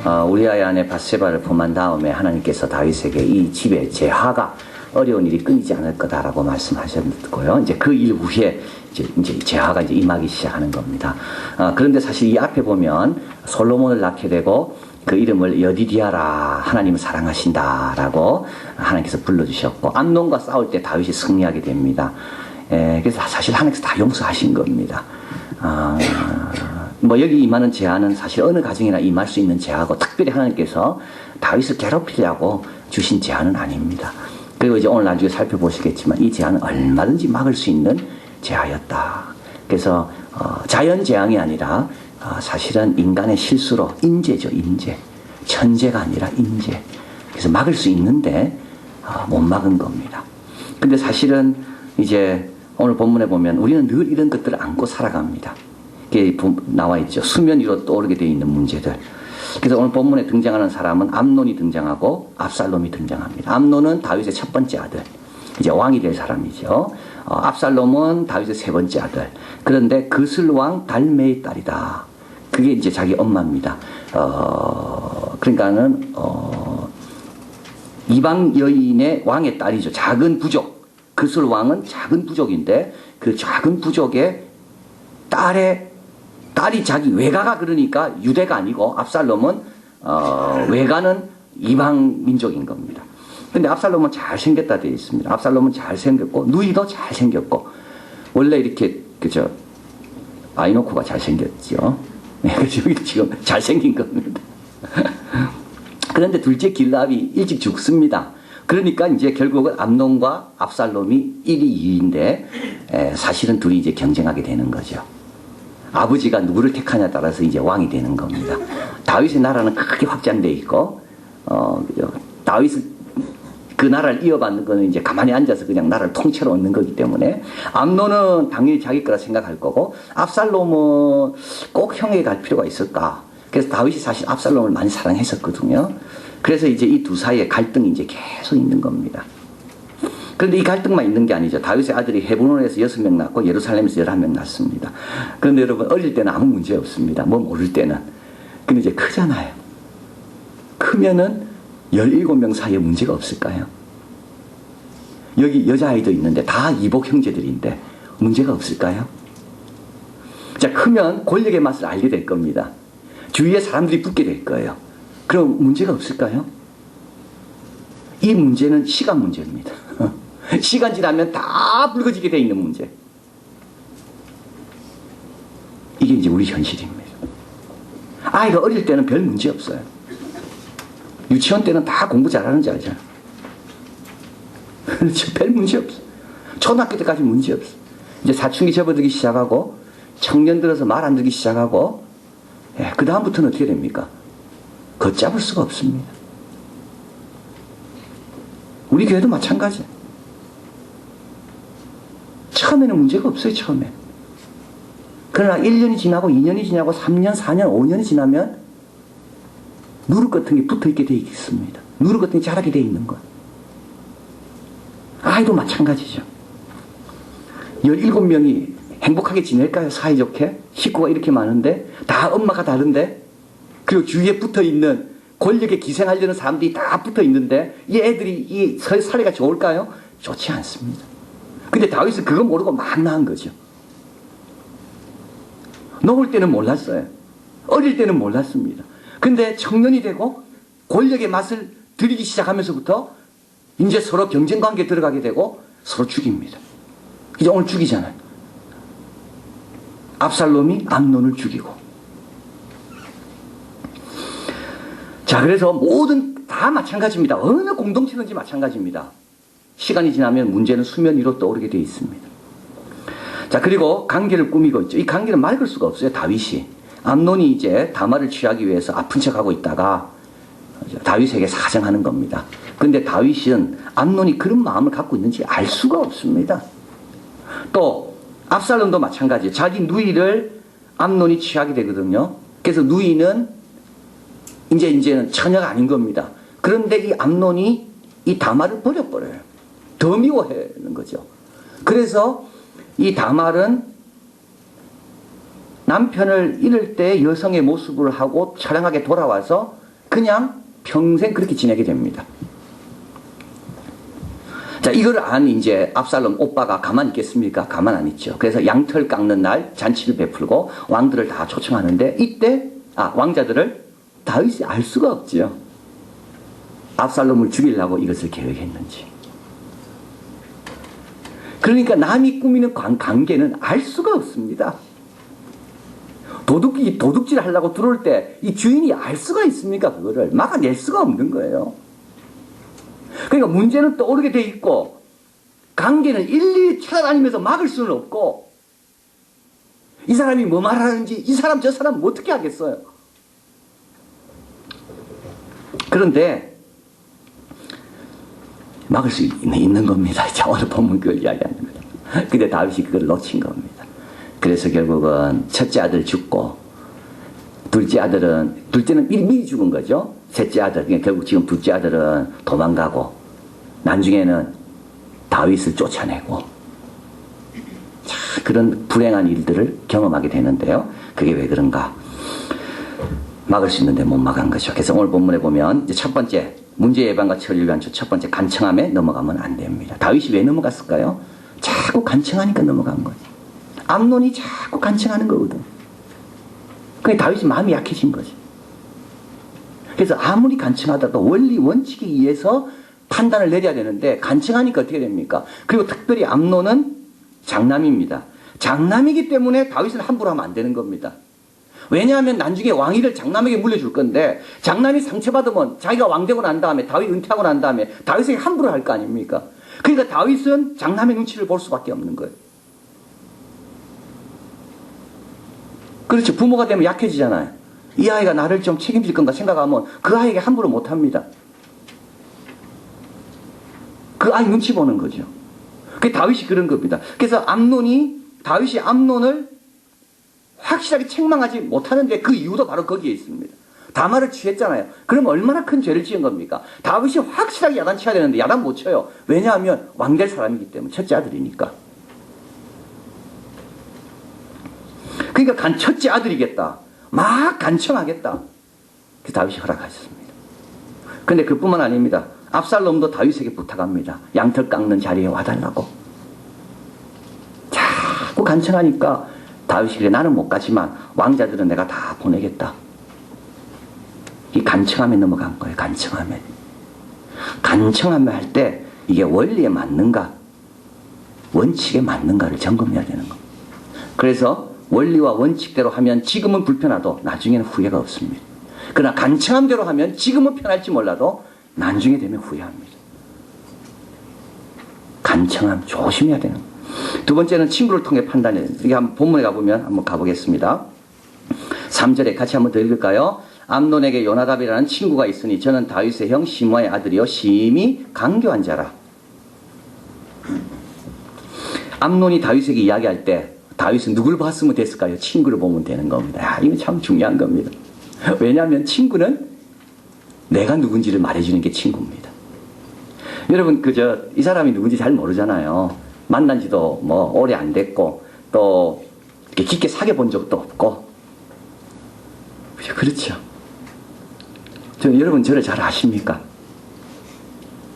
우리아의 아내 바세바를 범한 다음에 하나님께서 다윗에게 이 집의 재화가 어려운 일이 끊이지 않을 거다라고 말씀하셨고요. 이제 그 일 후에 이제 재화가 이제 임하기 시작하는 겁니다. 그런데 사실 이 앞에 보면 솔로몬을 낳게 되고 그 이름을 여디디아라, 하나님을 사랑하신다라고 하나님께서 불러주셨고, 암논과 싸울 때 다윗이 승리하게 됩니다. 그래서 사실 하나님께서 다 용서하신 겁니다. 뭐 여기 임하는 재화는 사실 어느 가정이나 임할 수 있는 재화고, 특별히 하나님께서 다윗을 괴롭히려고 주신 재화는 아닙니다. 그리고 이제 오늘 나중에 살펴보시겠지만 이 재화는 얼마든지 막을 수 있는 재화였다. 그래서 자연 재앙이 아니라 사실은 인간의 실수로, 인재죠, 인재. 천재가 아니라 인재. 그래서 막을 수 있는데 못 막은 겁니다. 근데 사실은 이제 오늘 본문에 보면 우리는 늘 이런 것들을 안고 살아갑니다. 이게 나와 있죠. 수면 위로 떠오르게 되어 있는 문제들. 그래서 오늘 본문에 등장하는 사람은 암논이 등장하고 압살롬이 등장합니다. 암논은 다윗의 첫 번째 아들, 이제 왕이 될 사람이죠. 압살롬은 다윗의 세 번째 아들. 그런데 그슬왕 달메의 딸이다. 그게 이제 자기 엄마입니다. 그러니까는 이방 여인의 왕의 딸이죠. 작은 부족. 그슬왕은 작은 부족인데 그 작은 부족의 딸이 자기 외가가, 그러니까 유대가 아니고 압살롬은 외가는 이방 민족인 겁니다. 근데 압살롬은 잘생겼다 되어 있습니다. 압살롬은 잘생겼고 누이도 잘생겼고, 원래 이렇게 그저 아이노코가 잘생겼죠. 여기 지금 잘생긴 겁니다. 그런데 둘째 길랍이 일찍 죽습니다. 그러니까 이제 결국은 암논과 압살롬이 1위 2위인데 사실은 둘이 이제 경쟁하게 되는 거죠. 아버지가 누구를 택하냐에 따라서 이제 왕이 되는 겁니다. 다윗의 나라는 크게 확장되어 있고, 다윗은 그 나라를 이어받는 거는 이제 가만히 앉아서 그냥 나라를 통째로 얻는 거기 때문에, 암논은 당연히 자기 거라 생각할 거고, 압살롬은 꼭 형에게 갈 필요가 있을까? 그래서 다윗이 사실 압살롬을 많이 사랑했었거든요. 그래서 이제 이 두 사이에 갈등이 이제 계속 있는 겁니다. 그런데 이 갈등만 있는 게 아니죠. 다윗의 아들이 헤브론에서 6명 낳고 예루살렘에서 11명 낳습니다. 그런데 여러분, 어릴 때는 아무 문제 없습니다. 뭐 모를 때는. 근데 이제 크잖아요. 크면은 17명 사이에 문제가 없을까요? 여기 여자아이도 있는데 다 이복 형제들인데 문제가 없을까요? 자, 크면 권력의 맛을 알게 될 겁니다. 주위에 사람들이 붙게 될 거예요. 그럼 문제가 없을까요? 이 문제는 시간 문제입니다. 시간 지나면 다 붉어지게 돼 있는 문제. 이게 이제 우리 현실입니다. 아이가 어릴 때는 별 문제 없어요. 유치원 때는 다 공부 잘하는 줄 알잖아요. 별 문제 없어. 초등학교 때까지 문제 없어. 이제 사춘기 접어들기 시작하고 청년 들어서 말 안 듣기 시작하고, 그 다음부터는 어떻게 됩니까? 걷잡을 수가 없습니다. 우리 교회도 마찬가지예요. 처음에는 문제가 없어요. 처음에. 그러나 1년이 지나고 2년이 지나고 3년, 4년, 5년이 지나면 누룩 같은 게 붙어있게 되어 있습니다. 누룩 같은 게 자라게 되어 있는 거예요. 아이도 마찬가지죠. 17명이 행복하게 지낼까요? 사이좋게? 식구가 이렇게 많은데 다 엄마가 다른데, 그리고 주위에 붙어있는 권력에 기생하려는 사람들이 다 붙어있는데 이 애들이 이 사례가 좋을까요? 좋지 않습니다. 근데 다윗은 그거 모르고 막 낳은 거죠. 놓을 때는 몰랐어요. 어릴 때는 몰랐습니다. 근데 청년이 되고 권력의 맛을 들이기 시작하면서부터 이제 서로 경쟁 관계에 들어가게 되고 서로 죽입니다. 이제 오늘 죽이잖아요. 압살롬이 암논을 죽이고. 자, 그래서 모든 다 마찬가지입니다. 어느 공동체든지 마찬가지입니다. 시간이 지나면 문제는 수면 위로 떠오르게 되어 있습니다. 자, 그리고 관계를 꾸미고 있죠. 이 관계는 맑을 수가 없어요. 다윗이. 암논이 이제 다말을 취하기 위해서 아픈 척하고 있다가 다윗에게 사정하는 겁니다. 그런데 다윗은 암논이 그런 마음을 갖고 있는지 알 수가 없습니다. 또 압살롬도 마찬가지예요. 자기 누이를 암논이 취하게 되거든요. 그래서 누이는 이제는 처녀가 아닌 겁니다. 그런데 이 암논이 이 다말을 버려버려요. 더 미워하는 거죠. 그래서 이 다말은 남편을 잃을 때 여성의 모습을 하고 처량하게 돌아와서 그냥 평생 그렇게 지내게 됩니다. 자, 이걸 안 이제 압살롬 오빠가 가만히 있겠습니까? 가만 안 있죠. 그래서 양털 깎는 날 잔치를 베풀고 왕들을 다 초청하는데 이때 왕자들을 다윗이 알 수가 없지요. 압살롬을 죽이려고 이것을 계획했는지. 그러니까 남이 꾸미는 관계는 알 수가 없습니다. 도둑질 하려고 들어올 때 이 주인이 알 수가 있습니까? 그거를 막아낼 수가 없는 거예요. 그러니까 문제는 떠오르게 돼 있고 관계는 일일이 찾아다니면서 막을 수는 없고 이 사람이 뭐 말하는지 이 사람 저 사람 어떻게 하겠어요. 그런데 막을 수 있는 겁니다. 자, 오늘 본문 그걸 이야기합니다. 근데 다윗이 그걸 놓친 겁니다. 그래서 결국은 첫째 아들 죽고 둘째는 미리 죽은 거죠. 셋째 아들, 그러니까 결국 지금 둘째 아들은 도망가고 나중에는 다윗을 쫓아내고 자, 그런 불행한 일들을 경험하게 되는데요. 그게 왜 그런가? 막을 수 있는데 못 막은 거죠. 그래서 오늘 본문에 보면 이제 첫 번째 문제 예방과 처리를 위한 첫 번째 간청함에 넘어가면 안 됩니다. 다윗이 왜 넘어갔을까요? 자꾸 간청하니까 넘어간 거예요. 암논이 자꾸 간청하는 거거든. 그게 다윗이 마음이 약해진 거지. 그래서 아무리 간청하다도 원리 원칙에 의해서 판단을 내려야 되는데 간청하니까 어떻게 됩니까? 그리고 특별히 암논은 장남입니다. 장남이기 때문에 다윗은 함부로 하면 안 되는 겁니다. 왜냐하면 나중에 왕위를 장남에게 물려줄 건데 장남이 상처받으면 자기가 왕되고 난 다음에 다윗 은퇴하고 난 다음에 다윗에게 함부로 할 거 아닙니까? 그러니까 다윗은 장남의 눈치를 볼 수밖에 없는 거예요. 그렇죠. 부모가 되면 약해지잖아요. 이 아이가 나를 좀 책임질 건가 생각하면 그 아이에게 함부로 못합니다. 그 아이 눈치 보는 거죠. 그게 다윗이 그런 겁니다. 그래서 다윗이 암논을 확실하게 책망하지 못하는데 그 이유도 바로 거기에 있습니다. 다말을 취했잖아요. 그럼 얼마나 큰 죄를 지은 겁니까? 다윗이 확실하게 야단 쳐야 되는데 야단 못 쳐요. 왜냐하면 왕될 사람이기 때문에 첫째 아들이니까. 그러니까 첫째 아들이겠다. 막 간청하겠다. 그래서 다윗이 허락하셨습니다. 그런데 그뿐만 아닙니다. 압살롬도 다윗에게 부탁합니다. 양털 깎는 자리에 와달라고. 자꾸 간청하니까 다윗이 그래 나는 못 가지만 왕자들은 내가 다 보내겠다. 이 간청함에 넘어간 거예요. 간청함에. 간청함에 할 때 이게 원리에 맞는가 원칙에 맞는가를 점검해야 되는 겁니다. 그래서 원리와 원칙대로 하면 지금은 불편하도 나중에는 후회가 없습니다. 그러나 간청함대로 하면 지금은 편할지 몰라도 나중에 되면 후회합니다. 간청함 조심해야 되는 거예요. 두 번째는 친구를 통해 판단해야 돼요. 이게 한번 본문에 가보면 한번 가보겠습니다. 3절에 같이 한번 더 읽을까요? 암논에게 요나답이라는 친구가 있으니 저는 다윗의 형 시므아의 아들이요 심히 강교한 자라. 암논이 다윗에게 이야기할 때 다윗은 누굴 봤으면 됐을까요? 친구를 보면 되는 겁니다. 이거 참 중요한 겁니다. 왜냐하면 친구는 내가 누군지를 말해주는 게 친구입니다. 여러분 이 사람이 누군지 잘 모르잖아요. 만난 지도 뭐 오래 안 됐고 또 이렇게 깊게 사귀어 본 적도 없고 그렇죠. 여러분 저를 잘 아십니까?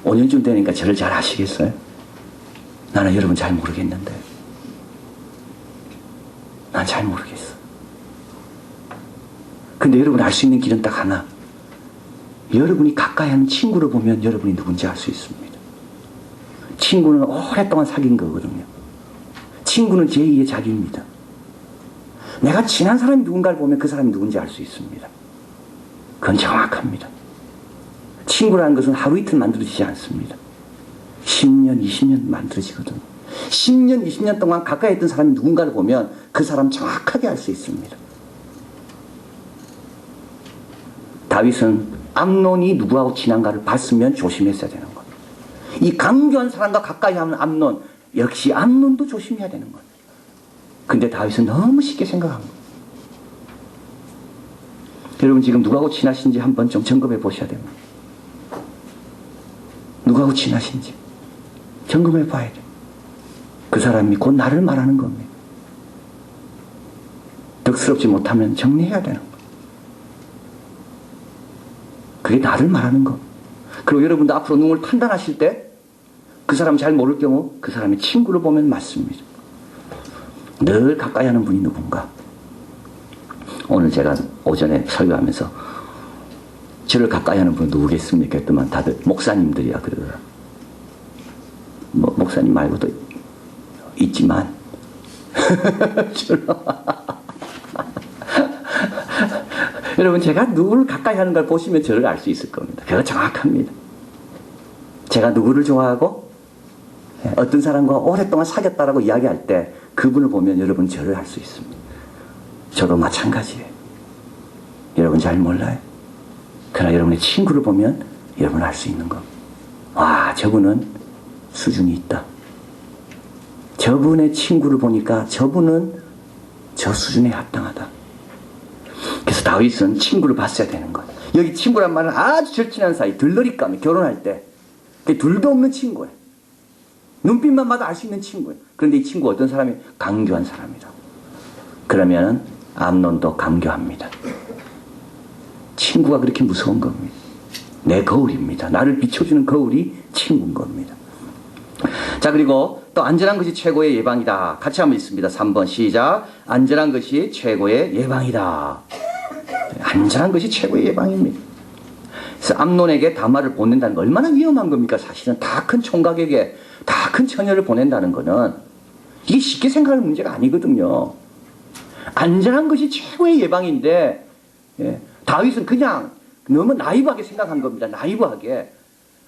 5년쯤 되니까 저를 잘 아시겠어요? 나는 여러분 잘 모르겠는데 난 잘 모르겠어. 근데 여러분 알 수 있는 길은 딱 하나. 여러분이 가까이 하는 친구를 보면 여러분이 누군지 알 수 있습니다. 친구는 오랫동안 사귄 거거든요. 친구는 제2의 자기입니다. 내가 친한 사람이 누군가를 보면 그 사람이 누군지 알 수 있습니다. 그건 정확합니다. 친구라는 것은 하루 이틀 만들어지지 않습니다. 10년, 20년 만들어지거든요. 10년, 20년 동안 가까이 있던 사람이 누군가를 보면 그 사람 정확하게 알 수 있습니다. 다윗은 암논이 누구하고 친한가를 봤으면 조심했어야 되는 거예요. 이 강교한 사람과 가까이 하는 암논, 역시 암논도 조심해야 되는 거예요. 근데 다윗은 너무 쉽게 생각한 거예요. 여러분 지금 누구하고 친하신지 한번 좀 점검해 보셔야 됩니다. 누구하고 친하신지 점검해 봐야 돼요. 그 사람이 곧 나를 말하는 겁니다. 덕스럽지 못하면 정리해야 되는 거예요. 그게 나를 말하는 거. 그리고 여러분도 앞으로 누굴 판단하실 때 그 사람 잘 모를 경우 그 사람의 친구를 보면 맞습니다. 늘 가까이 하는 분이 누군가. 오늘 제가 오전에 설교하면서 저를 가까이 하는 분은 누구겠습니까? 했더만 다들 목사님들이야 그러더라. 뭐 목사님 말고도 있지만 여러분 제가 누구를 가까이 하는 걸 보시면 저를 알 수 있을 겁니다. 그거 정확합니다. 제가 누구를 좋아하고 어떤 사람과 오랫동안 사귀었다라고 이야기할 때 그분을 보면 여러분 저를 알 수 있습니다. 저도 마찬가지예요. 여러분 잘 몰라요. 그러나 여러분의 친구를 보면 여러분 알 수 있는 거. 와, 저분은 수준이 있다. 저분의 친구를 보니까 저분은 저 수준에 합당하다. 그래서 다윗은 친구를 봤어야 되는 거예요. 여기 친구란 말은 아주 절친한 사이, 들러리감이 결혼할 때 둘도 없는 친구예요. 눈빛만 봐도 알 수 있는 친구예요. 그런데 이 친구 어떤 사람이? 강교한 사람이다. 그러면 암논도 강교합니다. 친구가 그렇게 무서운 겁니다. 내 거울입니다. 나를 비춰주는 거울이 친구인 겁니다. 자, 그리고 또 안전한 것이 최고의 예방이다. 같이 한번 읽습니다. 3번 시작. 안전한 것이 최고의 예방이다. 안전한 것이 최고의 예방입니다. 그래서 암논에게 다말을 보낸다는 거 얼마나 위험한 겁니까? 사실은 다 큰 총각에게 다 큰 처녀를 보낸다는 거는 이게 쉽게 생각할 문제가 아니거든요. 안전한 것이 최고의 예방인데 다윗은 그냥 너무 나이브하게 생각한 겁니다. 나이브하게.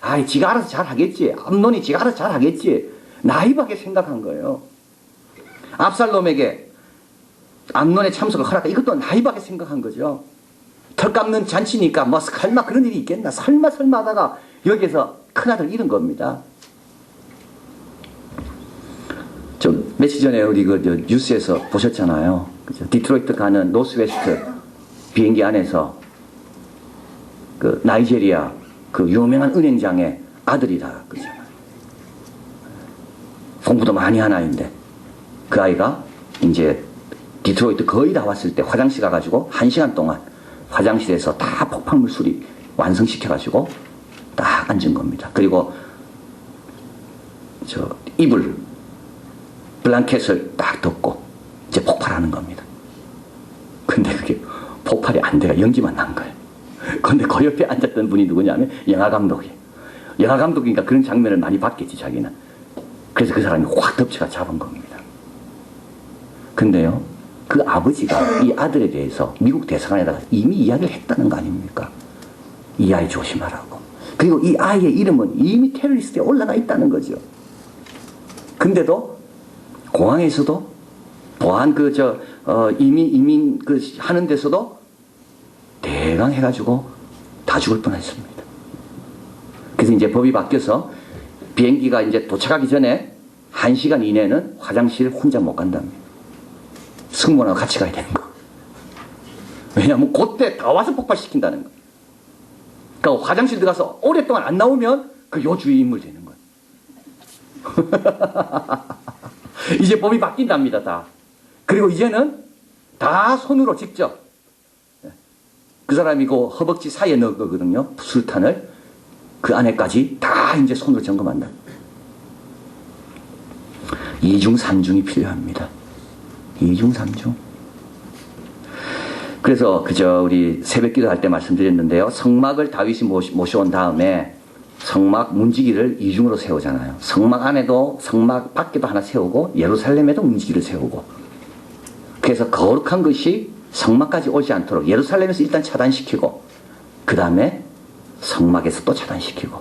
아이, 지가 알아서 잘 하겠지. 암논이 지가 알아서 잘 하겠지. 나이브하게 생각한 거예요. 압살롬에게 암논의 참석을 허락하 이것도 나이브하게 생각한 거죠. 털 깎는 잔치니까 뭐 설마 그런 일이 있겠나. 설마 하다가 여기에서 큰아들 잃은 겁니다. 좀 며칠 전에 우리 그 뉴스에서 보셨잖아요. 그죠? 디트로이트 가는 노스웨스트 비행기 안에서 그 나이제리아 그 유명한 은행장의 아들이다. 그죠? 공부도 많이 한 아이인데 그 아이가 이제 디트로이트 거의 다 왔을 때 화장실 가가지고 1시간 동안 화장실에서 다 폭발물 수리 완성시켜가지고 딱 앉은 겁니다. 그리고 저 이불 블랑켓을 딱 덮고 이제 폭발하는 겁니다. 근데 그게 폭발이 안 돼가 연기만 난 거예요. 근데 그 옆에 앉았던 분이 누구냐면 영화감독이에요. 영화감독이니까 그런 장면을 많이 봤겠지 자기는. 그래서 그 사람이 확 덮쳐가 잡은 겁니다. 근데요, 그 아버지가 이 아들에 대해서 미국 대사관에다가 이미 이야기를 했다는 거 아닙니까? 이 아이 조심하라고. 그리고 이 아이의 이름은 이미 테러리스트에 올라가 있다는 거죠. 근데도 공항에서도 보안 이민 하는 데서도 대강 해가지고 다 죽을 뻔했습니다. 그래서 이제 법이 바뀌어서 비행기가 이제 도착하기 전에 1시간 이내는 화장실 혼자 못 간답니다. 승무원하고 같이 가야 되는 거. 왜냐하면 그때 다 와서 폭발시킨다는 거. 그러니까 화장실 들어가서 오랫동안 안 나오면 그 요주의 인물 되는 거예요. 이제 법이 바뀐답니다, 다. 그리고 이제는 다 손으로 직접 그 사람이 그 허벅지 사이에 넣은 거거든요. 수류탄을. 그 안에까지 다 이제 손으로 점검한다. 2중 3중이 필요합니다. 2중 3중. 그래서 그저 우리 새벽기도 할 때 말씀드렸는데요. 성막을 다윗이 모셔온 다음에 성막 문지기를 2중으로 세우잖아요. 성막 안에도 성막 밖에도 하나 세우고 예루살렘에도 문지기를 세우고. 그래서 거룩한 것이 성막까지 오지 않도록 예루살렘에서 일단 차단시키고 그 다음에 성막에서 또 차단시키고.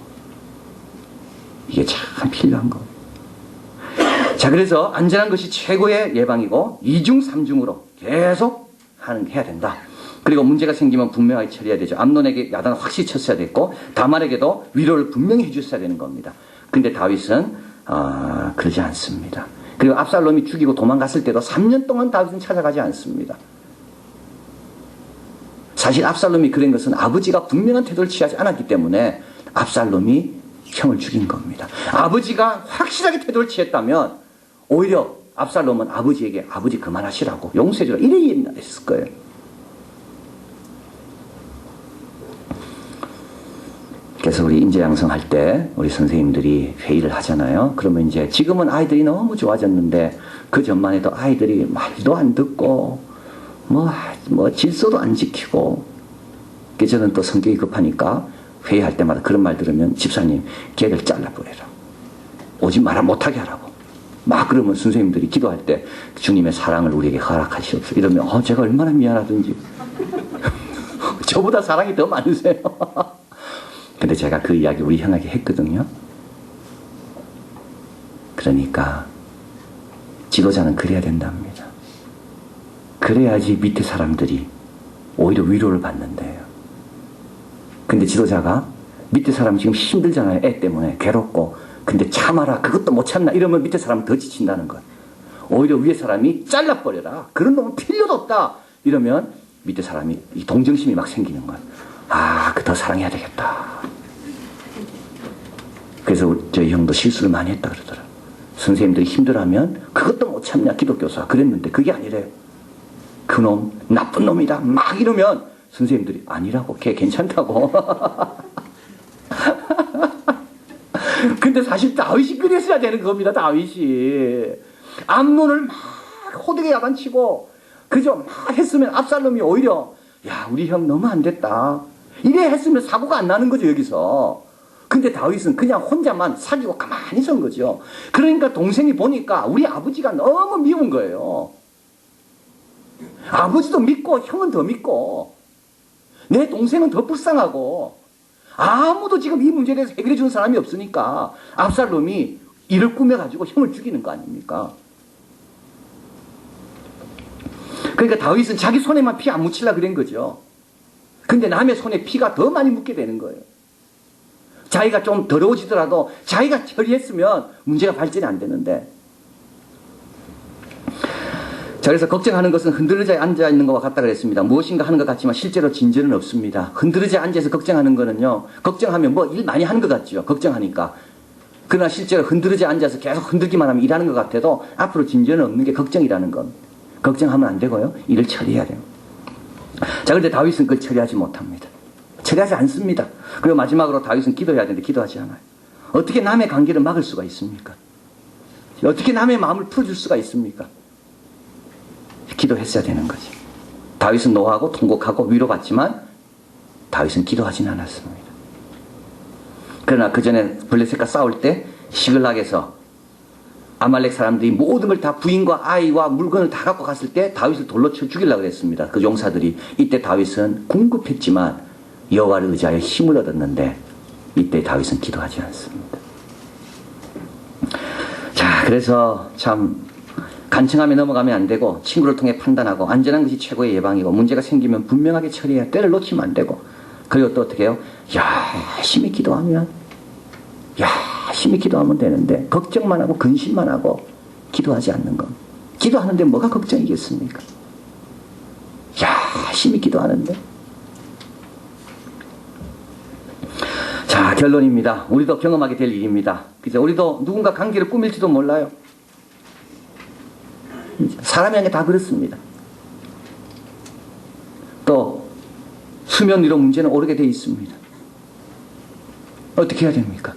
이게 참 필요한 거. 자, 그래서 안전한 것이 최고의 예방이고 2중 3중으로 계속 해야 된다. 그리고 문제가 생기면 분명하게 처리해야 되죠. 암논에게 야단을 확실히 쳤어야 됐고 다말에게도 위로를 분명히 해줬어야 되는 겁니다. 근데 다윗은 그러지 않습니다. 그리고 압살롬이 죽이고 도망갔을 때도 3년 동안 다윗은 찾아가지 않습니다. 사실 압살롬이 그런 것은 아버지가 분명한 태도를 취하지 않았기 때문에 압살롬이 형을 죽인 겁니다. 아버지가 확실하게 태도를 취했다면 오히려 압살롬은 아버지에게 아버지 그만하시라고 용서해주라 이래 했을 거예요. 그래서 우리 인재 양성할 때 우리 선생님들이 회의를 하잖아요. 그러면 이제 지금은 아이들이 너무 좋아졌는데 그 전만 해도 아이들이 말도 안 듣고 뭐 질서도 안 지키고, 그래서 저는 또 성격이 급하니까 회의할 때마다 그런 말 들으면 집사님 걔를 잘라버려라, 오지 마라, 못하게 하라고 막 그러면 선생님들이 기도할 때 주님의 사랑을 우리에게 허락하시옵소서 이러면 제가 얼마나 미안하든지 저보다 사랑이 더 많으세요. 근데 제가 그 이야기 우리 형에게 했거든요. 그러니까 지도자는 그래야 된답니다. 그래야지 밑에 사람들이 오히려 위로를 받는데요. 근데 지도자가 밑에 사람 지금 힘들잖아요. 애 때문에 괴롭고. 근데 참아라, 그것도 못 참나 이러면 밑에 사람은 더 지친다는 거예요. 오히려 위에 사람이 잘라버려라, 그런 놈은 필요도 없다 이러면 밑에 사람이 이 동정심이 막 생기는 거예요. 그 더 사랑해야 되겠다. 그래서 저희 형도 실수를 많이 했다 그러더라. 선생님들이 힘들어하면 그것도 못 참냐 기독교사 그랬는데 그게 아니래요. 그놈 나쁜 놈이다 막 이러면 선생님들이 아니라고, 걔 괜찮다고. 근데 사실 다윗이 그랬어야 되는 겁니다. 다윗이 암논을 막 호되게 야단치고 그저 막 했으면 압살롬이 오히려 야 우리 형 너무 안 됐다 이래 했으면 사고가 안 나는 거죠 여기서. 근데 다윗은 그냥 혼자만 사귀고 가만히 선 거죠. 그러니까 동생이 보니까 우리 아버지가 너무 미운 거예요. 아버지도 믿고 형은 더 믿고 내 동생은 더 불쌍하고 아무도 지금 이 문제에 대해서 해결해 주는 사람이 없으니까 압살롬이 이를 꾸며가지고 형을 죽이는 거 아닙니까? 그러니까 다윗은 자기 손에만 피 안 묻히려고 그런 거죠. 근데 남의 손에 피가 더 많이 묻게 되는 거예요. 자기가 좀 더러워지더라도 자기가 처리했으면 문제가 발전이 안 되는데. 자, 그래서 걱정하는 것은 흔들의자에 앉아있는 것과 같다 그랬습니다. 무엇인가 하는 것 같지만 실제로 진전은 없습니다. 흔들의자에 앉아서 걱정하는 거는요, 걱정하면 뭐 일 많이 하는 것 같죠. 걱정하니까. 그러나 실제로 흔들의자에 앉아서 계속 흔들기만 하면 일하는 것 같아도 앞으로 진전은 없는 게 걱정이라는 건. 걱정하면 안 되고요. 일을 처리해야 돼요. 자, 그런데 다윗은 그걸 처리하지 못합니다. 처리하지 않습니다. 그리고 마지막으로 다윗은 기도해야 되는데 기도하지 않아요. 어떻게 남의 관계를 막을 수가 있습니까? 어떻게 남의 마음을 풀어줄 수가 있습니까? 기도했어야 되는 거지. 다윗은 노하고 통곡하고 위로받지만 다윗은 기도하지는 않았습니다. 그러나 그 전에 블레셋과 싸울 때 시글락에서 아말렉 사람들이 모든 걸 다 부인과 아이와 물건을 다 갖고 갔을 때 다윗을 돌로 쳐 죽이려고 했습니다. 그 용사들이. 이때 다윗은 궁급했지만 여호와를 의지하여 힘을 얻었는데 이때 다윗은 기도하지 않습니다. 자, 그래서 참 간청하며 넘어가면 안 되고 친구를 통해 판단하고 안전한 것이 최고의 예방이고 문제가 생기면 분명하게 처리해야 때를 놓치면 안 되고, 그리고 또 어떻게 해요? 열심히 기도하면 되는데 걱정만 하고 근심만 하고 기도하지 않는 것. 기도하는데 뭐가 걱정이겠습니까? 열심히 기도하는데. 자, 결론입니다. 우리도 경험하게 될 일입니다. 그죠? 우리도 누군가 관계를 꾸밀지도 몰라요. 사람이 다 그렇습니다. 또 수면 위로 문제는 오르게 되어 있습니다. 어떻게 해야 됩니까?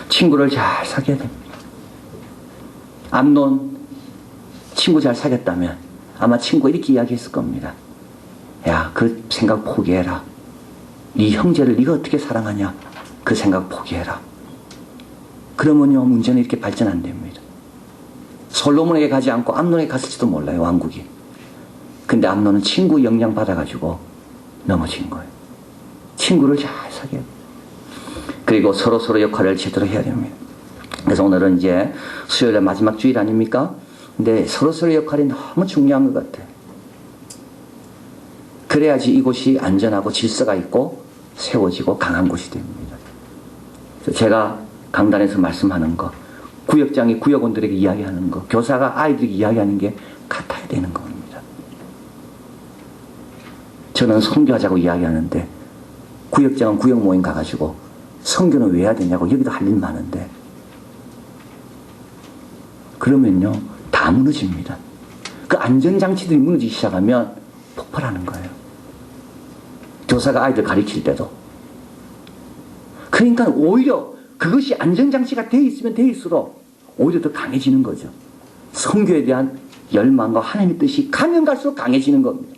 친구를 잘 사귀어야 됩니다. 암논 친구 잘 사귀었다면 아마 친구가 이렇게 이야기했을 겁니다. 야, 그 생각 포기해라. 네 형제를 네가 어떻게 사랑하냐? 그 생각 포기해라. 그러면요, 문제는 이렇게 발전 안 됩니다. 솔로몬에게 가지 않고 암논에게 갔을지도 몰라요, 왕국이. 근데 암논은 친구 영향 받아가지고 넘어진 거예요. 친구를 잘 사귀어야 돼요. 그리고 서로 역할을 제대로 해야 됩니다. 그래서 오늘은 이제 수요일에 마지막 주일 아닙니까? 근데 서로 역할이 너무 중요한 것 같아요. 그래야지 이곳이 안전하고 질서가 있고 세워지고 강한 곳이 됩니다. 그래서 제가 강단에서 말씀하는 거, 구역장이 구역원들에게 이야기하는 거, 교사가 아이들에게 이야기하는 게 같아야 되는 겁니다. 저는 선교하자고 이야기하는데 구역장은 구역 모임 가가지고 선교는 왜 해야 되냐고, 여기도 할 일 많은데. 그러면요, 다 무너집니다. 그 안전장치들이 무너지기 시작하면 폭발하는 거예요. 교사가 아이들 가르칠 때도 그러니까 오히려 그것이 안전장치가 돼 있으면 돼 있을수록 오히려 더 강해지는 거죠. 선교에 대한 열망과 하나님의 뜻이 가면 갈수록 강해지는 겁니다.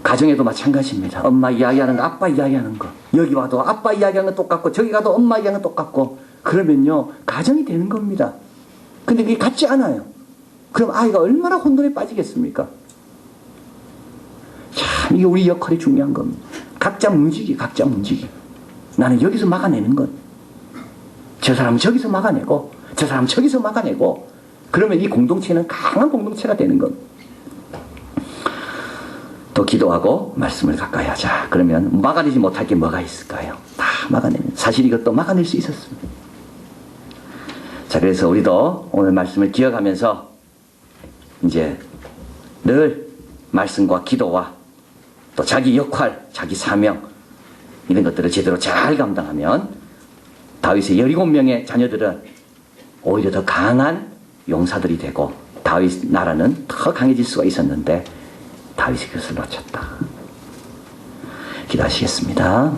가정에도 마찬가지입니다. 엄마 이야기하는 거, 아빠 이야기하는 거. 여기 와도 아빠 이야기하는 거 똑같고 저기 가도 엄마 이야기하는 거 똑같고 그러면요 가정이 되는 겁니다. 근데 그게 같지 않아요. 그럼 아이가 얼마나 혼돈에 빠지겠습니까? 참 이게 우리 역할이 중요한 겁니다. 각자 움직이. 나는 여기서 막아내는 것. 저 사람은 저기서 막아내고 저 사람은 저기서 막아내고 그러면 이 공동체는 강한 공동체가 되는 겁니다. 또 기도하고 말씀을 가까이 하자. 그러면 막아내지 못할 게 뭐가 있을까요? 다 막아내는. 사실 이것도 막아낼 수 있었습니다. 자, 그래서 우리도 오늘 말씀을 기억하면서 이제 늘 말씀과 기도와 또 자기 역할, 자기 사명 이런 것들을 제대로 잘 감당하면 다윗의 17명의 자녀들은 오히려 더 강한 용사들이 되고 다윗 나라는 더 강해질 수가 있었는데 다윗이 그것을 놓쳤다. 기도하시겠습니다.